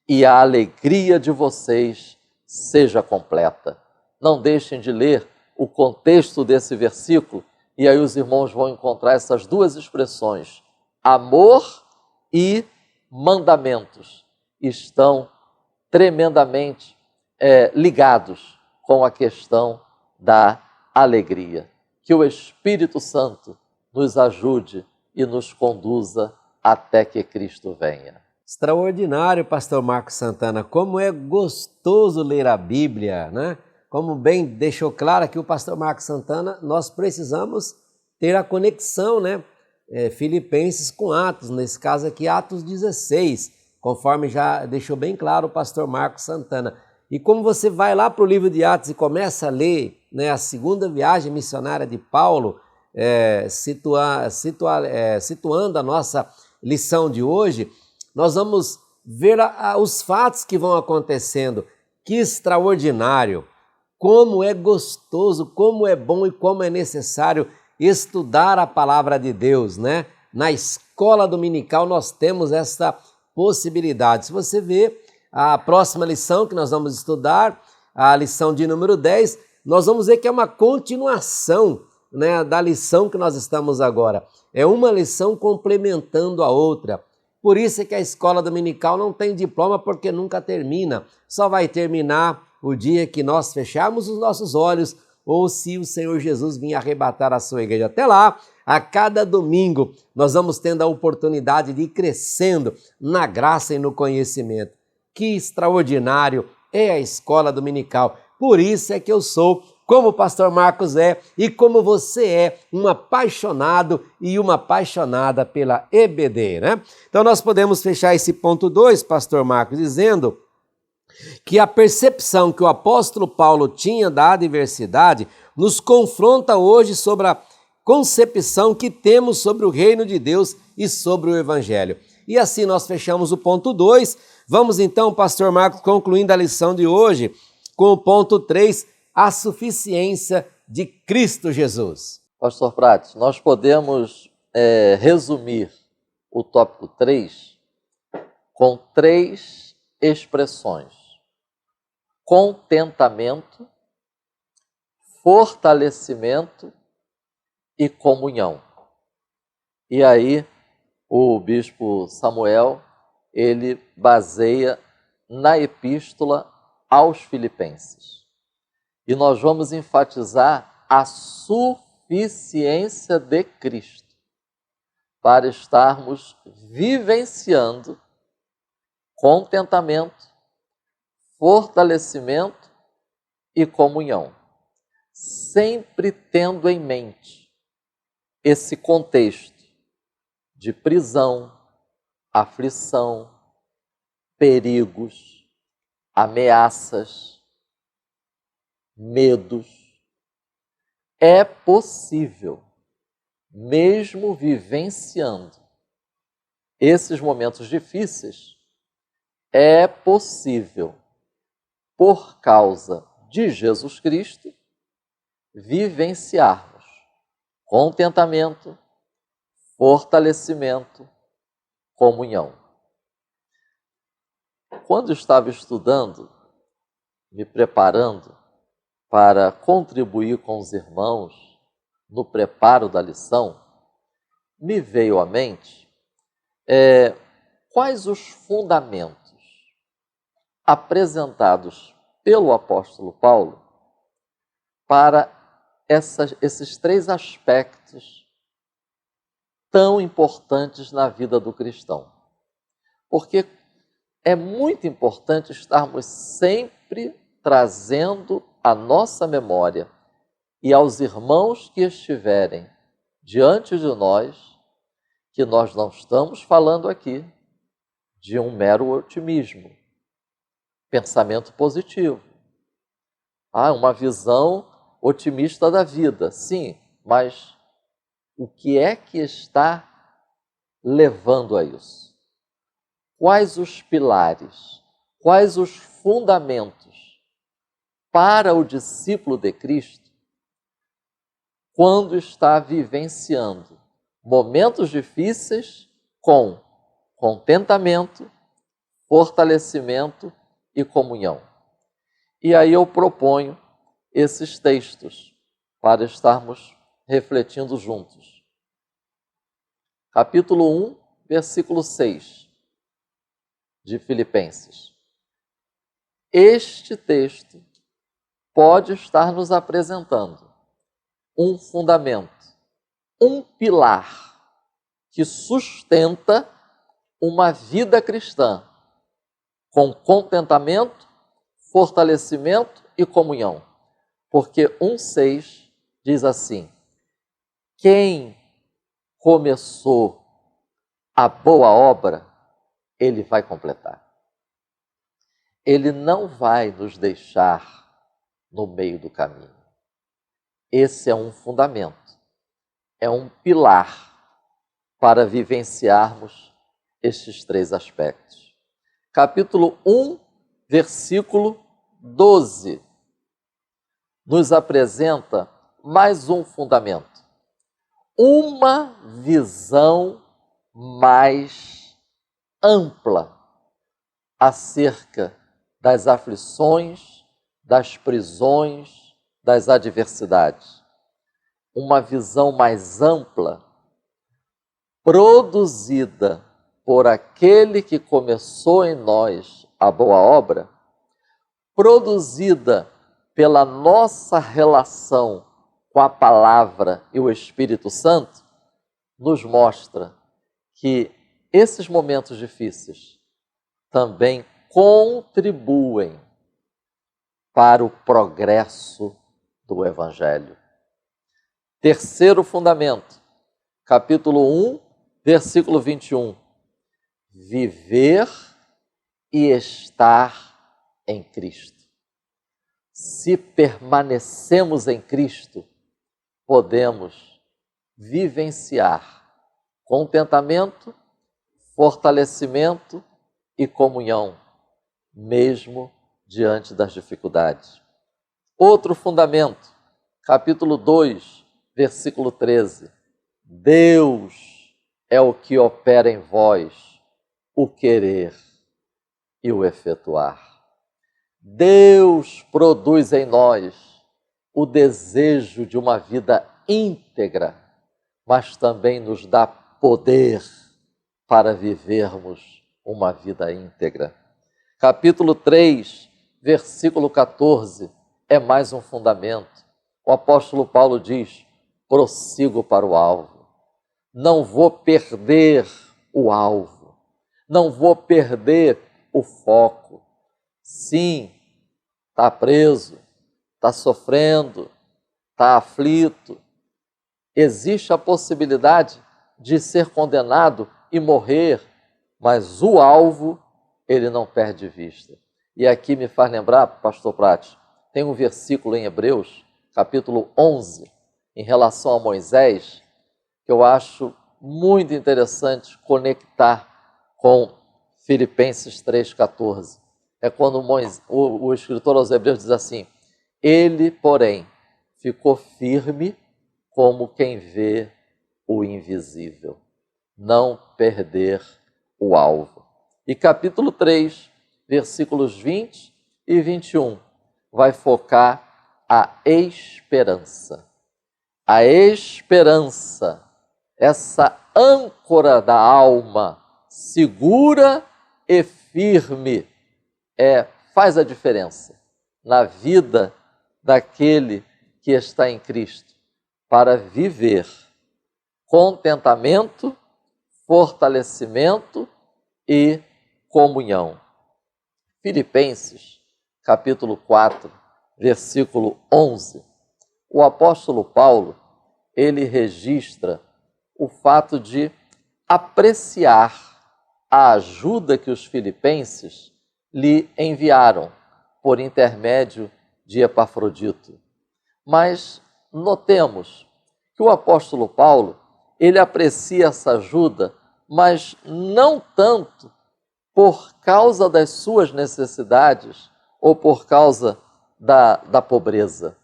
e a alegria de vocês seja completa. Não deixem de ler o contexto desse versículo e aí os irmãos vão encontrar essas duas expressões. Amor e mandamentos estão tremendamente ligados com a questão da alegria. Que o Espírito Santo nos ajude e nos conduza até que Cristo venha. Extraordinário, pastor Marcos Santana. Como é gostoso ler a Bíblia, né? Como bem deixou claro aqui o pastor Marcos Santana, nós precisamos ter a conexão, né? Filipenses com Atos, nesse caso aqui Atos 16, conforme já deixou bem claro o pastor Marcos Santana. E como você vai lá para o livro de Atos e começa a ler, né, a segunda viagem missionária de Paulo, situando a nossa lição de hoje, nós vamos ver os fatos que vão acontecendo. Que extraordinário! Como é gostoso, como é bom e como é necessário estudar a palavra de Deus, né? Na escola dominical nós temos essa possibilidade. Se você vê a próxima lição que nós vamos estudar, a lição de número 10, nós vamos ver que é uma continuação, né, da lição que nós estamos agora. É uma lição complementando a outra. Por isso é que a escola dominical não tem diploma, porque nunca termina. Só vai terminar o dia que nós fecharmos os nossos olhos ou se o Senhor Jesus vir arrebatar a sua igreja. Até lá, a cada domingo, nós vamos tendo a oportunidade de ir crescendo na graça e no conhecimento. Que extraordinário é a escola dominical. Por isso é que eu sou, como o pastor Marcos é e como você é, um apaixonado e uma apaixonada pela EBD, né? Então nós podemos fechar esse ponto 2, pastor Marcos, dizendo que a percepção que o apóstolo Paulo tinha da adversidade nos confronta hoje sobre a concepção que temos sobre o reino de Deus e sobre o evangelho. E assim nós fechamos o ponto 2. Vamos então, pastor Marcos, concluindo a lição de hoje com o ponto 3, a suficiência de Cristo Jesus. Pastor Prates, nós podemos resumir o tópico 3 com 3 expressões: contentamento, fortalecimento e comunhão. E aí o bispo Samuel, ele baseia na epístola aos Filipenses. E nós vamos enfatizar a suficiência de Cristo para estarmos vivenciando contentamento, fortalecimento e comunhão, sempre tendo em mente esse contexto de prisão, aflição, perigos, ameaças, medos. É possível, mesmo vivenciando esses momentos difíceis, é possível, por causa de Jesus Cristo, vivenciarmos contentamento, fortalecimento, comunhão. Quando estava estudando, me preparando para contribuir com os irmãos no preparo da lição, me veio à mente quais os fundamentos apresentados pelo apóstolo Paulo para esses 3 aspectos tão importantes na vida do cristão. Porque é muito importante estarmos sempre trazendo à nossa memória e aos irmãos que estiverem diante de nós, que nós não estamos falando aqui de um mero otimismo, pensamento positivo. Uma visão otimista da vida, sim, mas o que é que está levando a isso? Quais os pilares, quais os fundamentos para o discípulo de Cristo quando está vivenciando momentos difíceis com contentamento, fortalecimento e comunhão? E aí eu proponho esses textos para estarmos refletindo juntos. Capítulo 1, versículo 6 de Filipenses. Este texto pode estar nos apresentando um fundamento, um pilar que sustenta uma vida cristã com contentamento, fortalecimento e comunhão. Porque 1,6 diz assim: quem começou a boa obra, ele vai completar. Ele não vai nos deixar no meio do caminho. Esse é um fundamento, é um pilar para vivenciarmos estes 3 aspectos. Capítulo 1, versículo 12, nos apresenta mais um fundamento, uma visão mais ampla acerca das aflições, das prisões, das adversidades. Uma visão mais ampla, produzida por aquele que começou em nós a boa obra, produzida pela nossa relação com a palavra e o Espírito Santo, nos mostra que esses momentos difíceis também contribuem para o progresso do Evangelho. Terceiro fundamento, capítulo 1, versículo 21. Viver e estar em Cristo. Se permanecemos em Cristo, podemos vivenciar contentamento, fortalecimento e comunhão, mesmo diante das dificuldades. Outro fundamento, capítulo 2, versículo 13. Deus é o que opera em vós o querer e o efetuar. Deus produz em nós o desejo de uma vida íntegra, mas também nos dá poder para vivermos uma vida íntegra. Capítulo 3, versículo 14, é mais um fundamento. O apóstolo Paulo diz: prossigo para o alvo. Não vou perder o alvo. Não vou perder o foco. Sim, está preso, está sofrendo, está aflito. Existe a possibilidade de ser condenado e morrer, mas o alvo ele não perde de vista. E aqui me faz lembrar, pastor Prati, tem um versículo em Hebreus, capítulo 11, em relação a Moisés, que eu acho muito interessante conectar com Filipenses 3,14. É quando o escritor aos Hebreus diz assim: ele, porém, ficou firme como quem vê o invisível, não perder o alvo. E capítulo 3, versículos 20 e 21, vai focar a esperança. A esperança, essa âncora da alma, segura e firme, faz a diferença na vida daquele que está em Cristo, para viver contentamento, fortalecimento e comunhão. Filipenses, capítulo 4, versículo 11, o apóstolo Paulo, ele registra o fato de apreciar a ajuda que os filipenses lhe enviaram por intermédio de Epafrodito. Mas notemos que o apóstolo Paulo, ele aprecia essa ajuda, mas não tanto por causa das suas necessidades ou por causa da pobreza.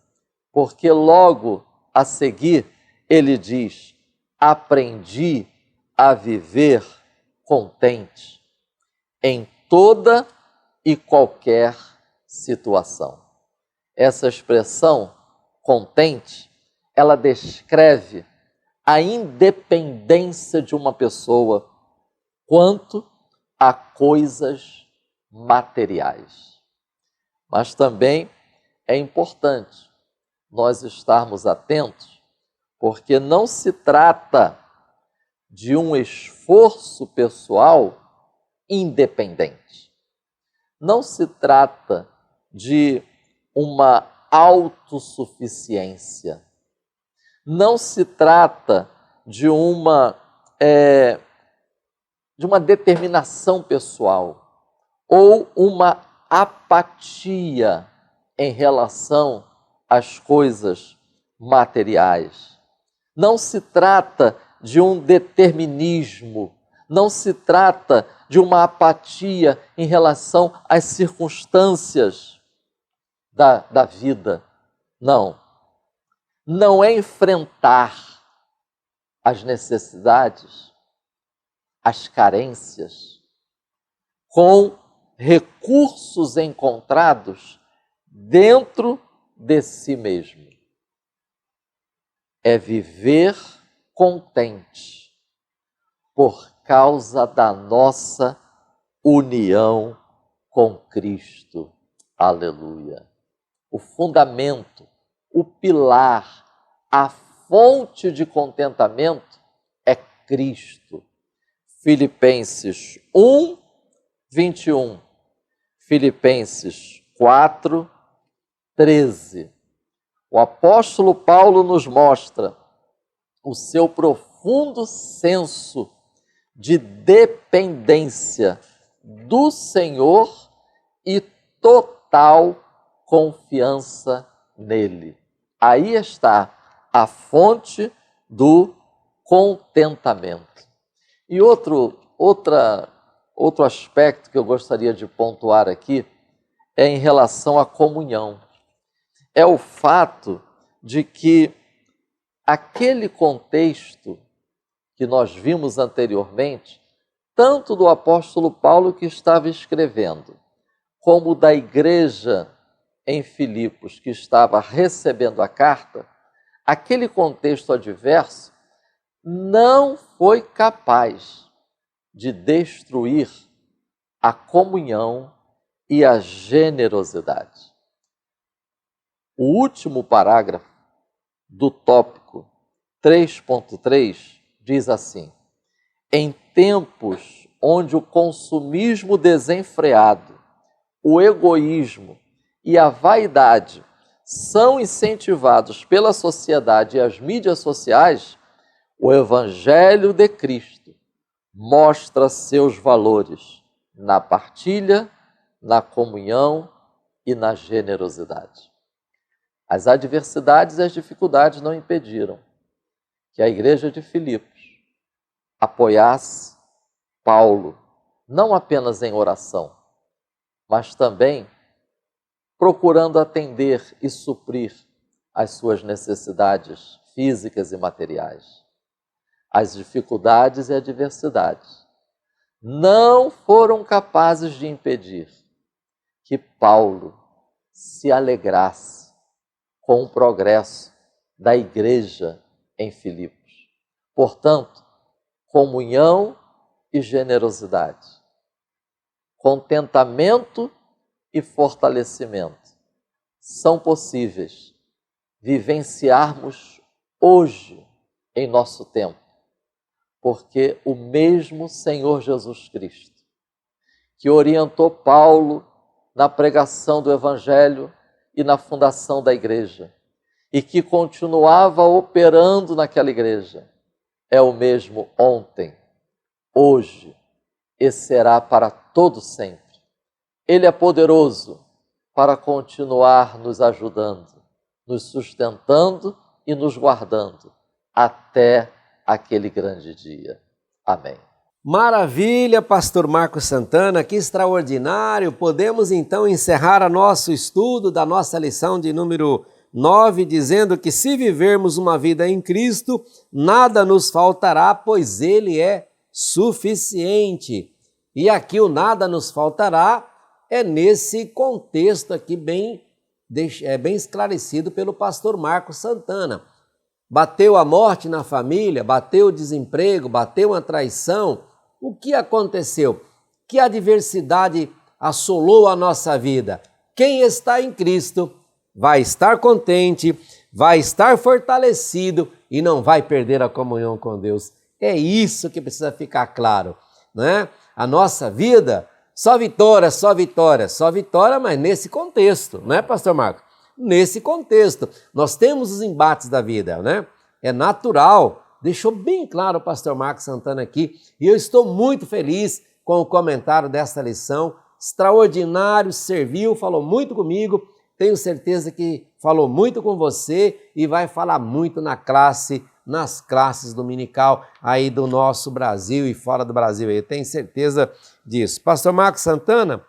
Porque logo a seguir ele diz: aprendi a viver contente em toda e qualquer situação. Essa expressão, contente, ela descreve a independência de uma pessoa quanto a coisas materiais. Mas também é importante nós estarmos atentos, porque não se trata de um esforço pessoal independente. Não se trata de uma autossuficiência. Não se trata de uma determinação pessoal ou uma apatia em relação às coisas materiais. Não se trata de um determinismo, não se trata de uma apatia em relação às circunstâncias da vida. Não. Não é enfrentar as necessidades, as carências, com recursos encontrados dentro de si mesmo. É viver contente por causa da nossa união com Cristo. Aleluia. O fundamento, o pilar, a fonte de contentamento é Cristo. Filipenses 1, 21. Filipenses 4, 13. O apóstolo Paulo nos mostra o seu profundo senso de dependência do Senhor e total confiança nele. Aí está a fonte do contentamento. E outro aspecto que eu gostaria de pontuar aqui é em relação à comunhão. É o fato de que aquele contexto que nós vimos anteriormente, tanto do apóstolo Paulo que estava escrevendo, como da igreja em Filipos que estava recebendo a carta, aquele contexto adverso não foi capaz de destruir a comunhão e a generosidade. O último parágrafo do tópico 3.3 diz assim: em tempos onde o consumismo desenfreado, o egoísmo e a vaidade são incentivados pela sociedade e as mídias sociais, o Evangelho de Cristo mostra seus valores na partilha, na comunhão e na generosidade. As adversidades e as dificuldades não impediram que a igreja de Filipos apoiasse Paulo, não apenas em oração, mas também procurando atender e suprir as suas necessidades físicas e materiais. As dificuldades e adversidades não foram capazes de impedir que Paulo se alegrasse com o progresso da igreja em Filipos. Portanto, comunhão e generosidade, contentamento e fortalecimento são possíveis vivenciarmos hoje em nosso tempo, porque o mesmo Senhor Jesus Cristo, que orientou Paulo na pregação do Evangelho e na fundação da igreja, e que continuava operando naquela igreja, é o mesmo ontem, hoje e será para todo sempre. Ele é poderoso para continuar nos ajudando, nos sustentando e nos guardando até aquele grande dia. Amém. Maravilha, pastor Marcos Santana, que extraordinário! Podemos então encerrar nosso estudo da nossa lição de número 9, dizendo que se vivermos uma vida em Cristo, nada nos faltará, pois Ele é suficiente. E aqui o nada nos faltará é nesse contexto aqui bem esclarecido pelo pastor Marcos Santana. Bateu a morte na família, bateu o desemprego, bateu uma traição. O que aconteceu? Que adversidade assolou a nossa vida? Quem está em Cristo vai estar contente, vai estar fortalecido e não vai perder a comunhão com Deus. É isso que precisa ficar claro, né? a nossa vida, só vitória, só vitória, só vitória, mas nesse contexto, não é, pastor Marcos? Nesse contexto, nós temos os embates da vida, né? É natural, deixou bem claro o pastor Marcos Santana aqui, e eu estou muito feliz com o comentário desta lição, extraordinário, serviu, falou muito comigo, tenho certeza que falou muito com você e vai falar muito nas classes dominical aí do nosso Brasil e fora do Brasil, eu tenho certeza disso. Pastor Marcos Santana,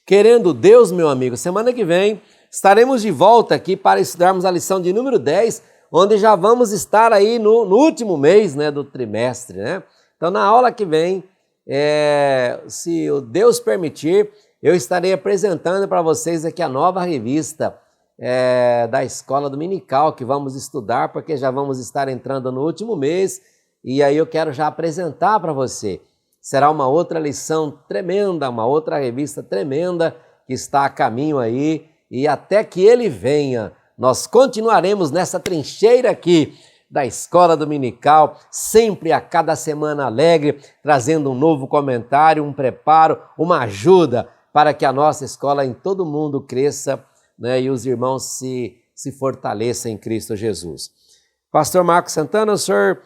querendo Deus, meu amigo, semana que vem estaremos de volta aqui para estudarmos a lição de número 10, onde já vamos estar aí no último mês, né, do trimestre, né? Então, na aula que vem, se o Deus permitir, eu estarei apresentando para vocês aqui a nova revista da Escola Dominical que vamos estudar, porque já vamos estar entrando no último mês, e aí eu quero já apresentar para você. Será uma outra lição tremenda, uma outra revista tremenda que está a caminho aí, e até que ele venha, nós continuaremos nessa trincheira aqui da Escola Dominical, sempre a cada semana alegre, trazendo um novo comentário, um preparo, uma ajuda para que a nossa escola em todo mundo cresça, né, e os irmãos se fortaleçam em Cristo Jesus. Pastor Marcos Santana, o senhor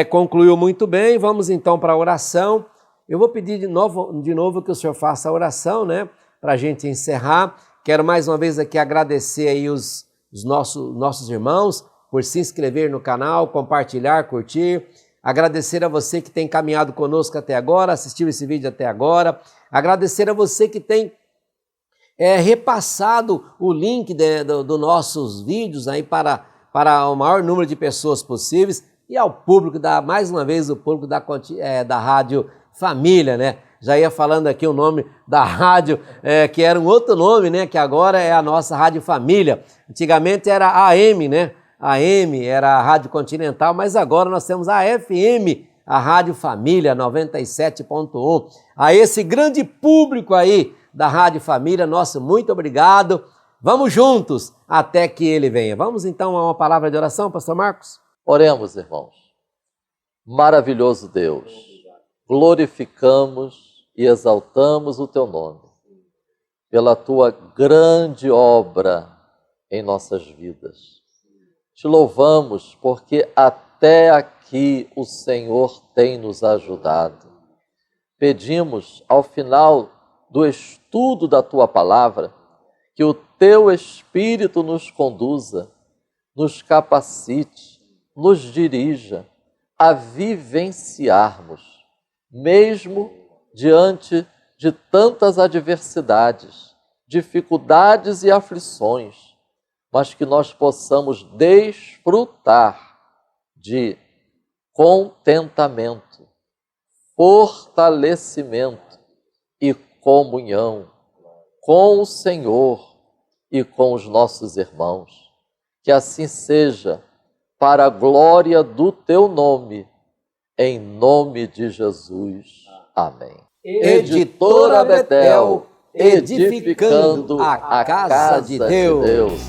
concluiu muito bem, vamos então para a oração. Eu vou pedir de novo que o senhor faça a oração, né, para a gente encerrar. Quero mais uma vez aqui agradecer aí os nossos irmãos por se inscrever no canal, compartilhar, curtir. Agradecer a você que tem caminhado conosco até agora, assistiu esse vídeo até agora. Agradecer a você que tem repassado o link dos nossos vídeos aí para o maior número de pessoas possíveis e ao público, mais uma vez, o público da Rádio Família, né? Já ia falando aqui o nome da rádio, que era um outro nome, né? Que agora é a nossa Rádio Família. Antigamente era AM, né? AM era a Rádio Continental, mas agora nós temos a FM, a Rádio Família 97.1. A esse grande público aí da Rádio Família, nosso muito obrigado. Vamos juntos até que ele venha. Vamos então a uma palavra de oração, pastor Marcos? Oremos, irmãos. Maravilhoso Deus, glorificamos e exaltamos o teu nome pela tua grande obra em nossas vidas. Te louvamos porque até aqui o Senhor tem nos ajudado. Pedimos ao final do estudo da tua palavra que o teu Espírito nos conduza, nos capacite, nos dirija a vivenciarmos, mesmo diante de tantas adversidades, dificuldades e aflições, mas que nós possamos desfrutar de contentamento, fortalecimento e comunhão com o Senhor e com os nossos irmãos. Que assim seja, para a glória do teu nome, em nome de Jesus. Amém. Editora Betel, edificando a casa de Deus.